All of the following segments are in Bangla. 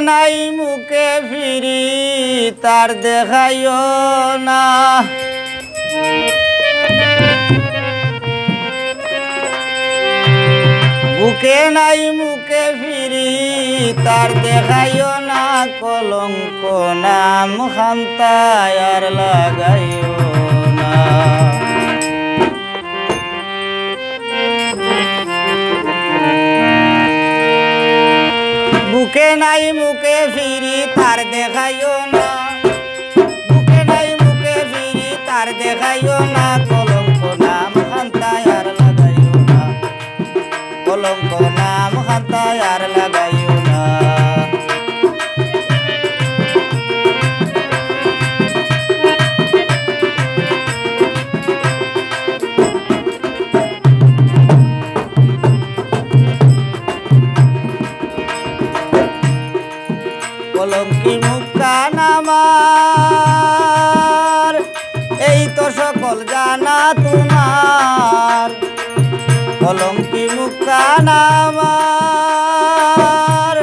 নাই মুখে ফিরি তার দেখাইও না। বুকে নাই মুখে ফিরি তার দেখাইও না, কলঙ্ক নাম খান্তায় আর লাগাইও না। বুকে নাই মুখে ফিরি তার দেখাইও না, বুকে নাই মুখে ফিরি তার দেখাইও না, কলঙ্ক নাম খান্তায় আর লাগাইও না, কলঙ্ক নাম খান্তায় আর লাগাইও না। কলঙ্কি মুখখান আমার এই তো সকল জানা তোমার, কলঙ্কি মুখখান আমার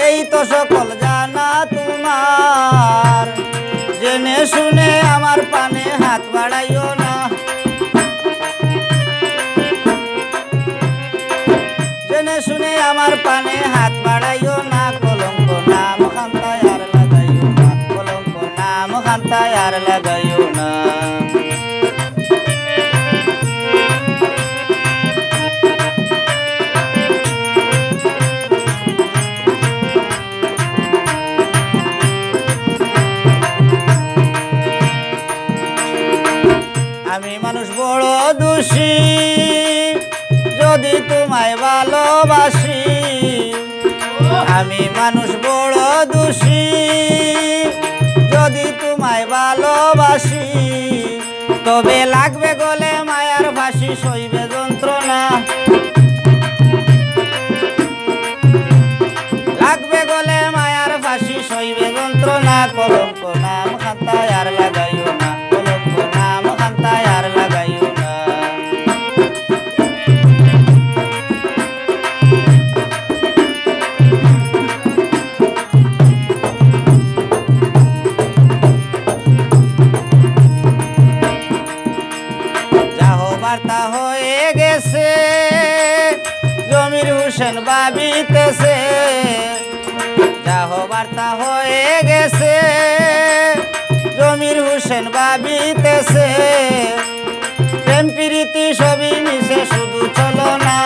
এই তো সকল জানা তোমার, জেনে শুনে আমার পানে হাত বাড়াইও না, জেনে শুনে আমার পানে হাত বাড়াইও না, কলঙ্ক নাম খান্তায় আর লাগাইও না, কলঙ্ক নাম খান্তায় আর লাগাইও না। আমি মানুষ বড় দোষী যদি তোমায় ভালোবাসি, আমি মানুষ বড় দোষী যদি তোমায় ভালোবাসি, তবে লাগবে গলে মায়ার ফাঁসি সইবে যন্ত্রণা, লাগবে গলে মায়ার ফাঁসি সইবে যন্ত্রণা, কলঙ্ক নাম খান্তায় আর লাগাইও না, কলঙ্ক নাম খান্তায় আর লাগাইও না। বার্তা হয়ে গেছে জমির হোসেন ভাবিতেছে, যাহ বার্তা হয়ে গেছে জমির হোসেন ভাবিতেছে, প্রেম প্রীতি সবই মিশে শুধু চলো না।